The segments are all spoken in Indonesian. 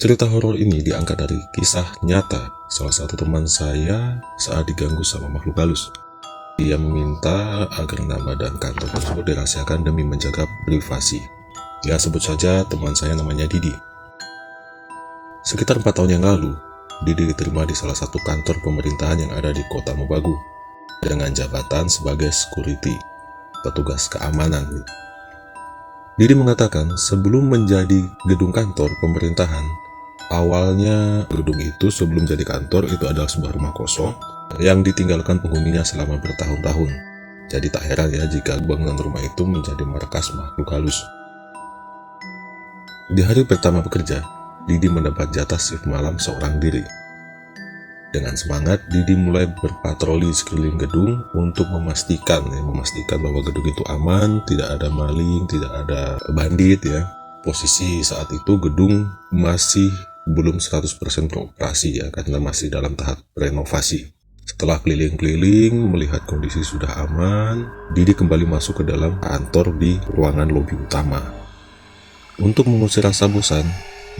Cerita horor ini diangkat dari kisah nyata salah satu teman saya saat diganggu sama makhluk halus. Dia meminta agar nama dan kantor tersebut dirahasiakan demi menjaga privasi. Ya, sebut saja teman saya namanya Didi. Sekitar 4 tahun yang lalu, Didi diterima di salah satu kantor pemerintahan yang ada di kota Mobagu dengan jabatan sebagai security, petugas keamanan. Didi mengatakan sebelum menjadi gedung kantor pemerintahan, awalnya gedung itu sebelum jadi kantor itu adalah sebuah rumah kosong yang ditinggalkan penghuninya selama bertahun-tahun. Jadi tak heran ya jika bangunan rumah itu menjadi markas makhluk halus. Di hari pertama bekerja, Didi mendapat jatah shift malam seorang diri. Dengan semangat, Didi mulai berpatroli sekeliling gedung untuk memastikan bahwa gedung itu aman, tidak ada maling, tidak ada bandit ya. Posisi saat itu gedung masih belum 100% beroperasi ya, karena masih dalam tahap renovasi. Setelah keliling-keliling melihat kondisi sudah aman, Didi kembali masuk ke dalam kantor di ruangan lobi utama. Untuk mengusir rasa bosan,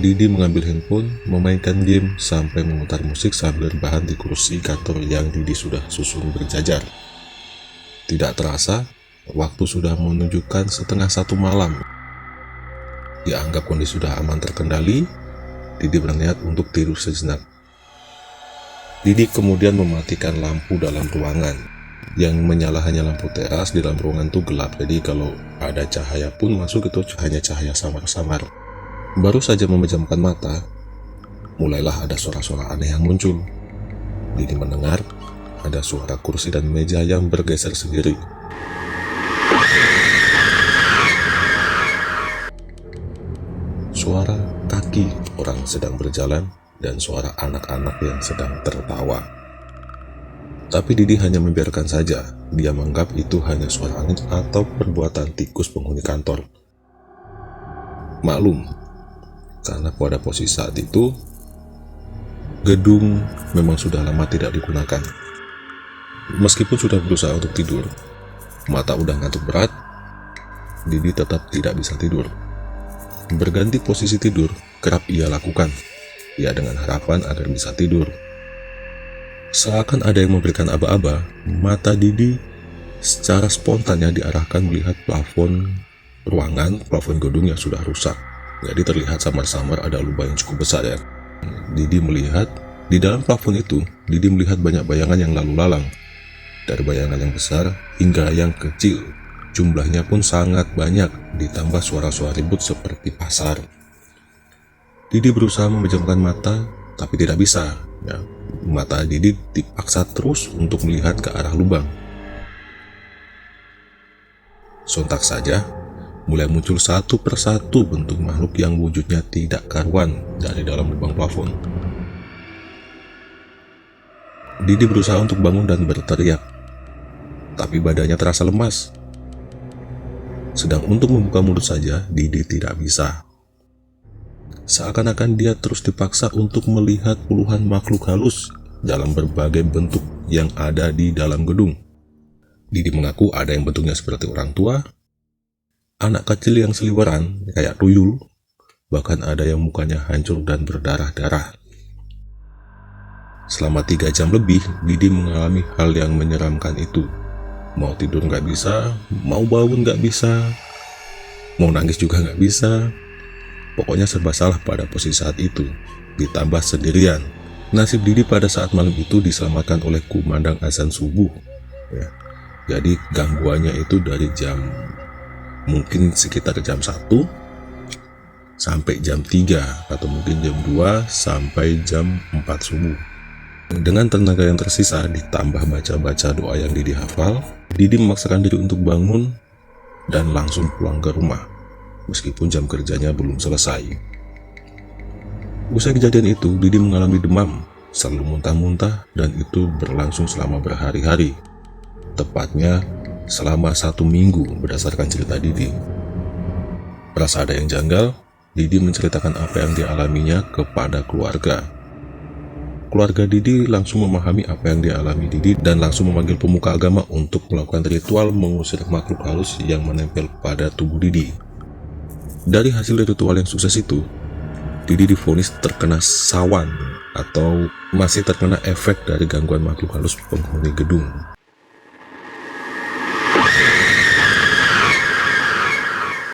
Didi mengambil handphone, memainkan game, sampai memutar musik sambil rebahan di kursi kantor yang Didi sudah susun berjajar. Tidak terasa, waktu sudah menunjukkan 12:30 malam. Dianggap kondisi sudah aman terkendali, Didi berniat untuk tidur sejenak. Didi kemudian mematikan lampu dalam ruangan. Yang menyala hanya lampu teras, di dalam ruangan itu gelap, jadi kalau ada cahaya pun masuk itu hanya cahaya samar-samar. Baru saja memejamkan mata, mulailah ada suara-suara aneh yang muncul. Didi mendengar ada suara kursi dan meja yang bergeser sendiri. Suara kaki orang sedang berjalan dan suara anak-anak yang sedang tertawa. Tapi Didi hanya membiarkan saja. Dia menganggap itu hanya suara angin atau perbuatan tikus penghuni kantor. Maklum, karena pada posisi saat itu, gedung memang sudah lama tidak digunakan. Meskipun sudah berusaha untuk tidur, mata udah ngantuk berat, Didi tetap tidak bisa tidur. Berganti posisi tidur kerap ia lakukan, ya dengan harapan agar bisa tidur. Seakan ada yang memberikan aba-aba, mata Didi secara spontannya diarahkan melihat plafon gedung yang sudah rusak. Jadi terlihat samar-samar ada lubang yang cukup besar ya. Didi melihat di dalam plafon itu, Didi melihat banyak bayangan yang lalu lalang. Dari bayangan yang besar hingga yang kecil, jumlahnya pun sangat banyak, ditambah suara-suara ribut seperti pasar. Didi berusaha memejamkan mata, tapi tidak bisa. Ya, mata Didi dipaksa terus untuk melihat ke arah lubang. Sontak saja, mulai muncul satu persatu bentuk makhluk yang wujudnya tidak karuan dari dalam lubang plafon. Didi berusaha untuk bangun dan berteriak, tapi badannya terasa lemas. Sedang untuk membuka mulut saja, Didi tidak bisa. Seakan-akan dia terus dipaksa untuk melihat puluhan makhluk halus dalam berbagai bentuk yang ada di dalam gedung. Didi mengaku ada yang bentuknya seperti orang tua, anak kecil yang seliweran kayak tuyul, bahkan ada yang mukanya hancur dan berdarah-darah. Selama 3 jam lebih, Didi mengalami hal yang menyeramkan itu. Mau tidur nggak bisa, mau bangun nggak bisa, mau nangis juga nggak bisa. Pokoknya serba salah pada posisi saat itu, ditambah sendirian. Nasib Didi pada saat malam itu diselamatkan oleh kumandang azan subuh. Ya. Jadi gangguannya itu dari jam mungkin sekitar jam 1 sampai jam 3 atau mungkin jam 2 sampai jam 4 subuh. Dengan tenaga yang tersisa ditambah baca-baca doa yang Didi hafal, Didi memaksakan diri untuk bangun dan langsung pulang ke rumah meskipun jam kerjanya belum selesai. Usai kejadian itu, Didi mengalami demam, selalu muntah-muntah, dan itu berlangsung selama berhari-hari. Tepatnya selama 1 minggu berdasarkan cerita Didi. Merasa ada yang janggal, Didi menceritakan apa yang dialaminya kepada keluarga. Keluarga Didi langsung memahami apa yang dialami Didi dan langsung memanggil pemuka agama untuk melakukan ritual mengusir makhluk halus yang menempel pada tubuh Didi. Dari hasil ritual yang sukses itu, Didi divonis terkena sawan atau masih terkena efek dari gangguan makhluk halus penghuni gedung.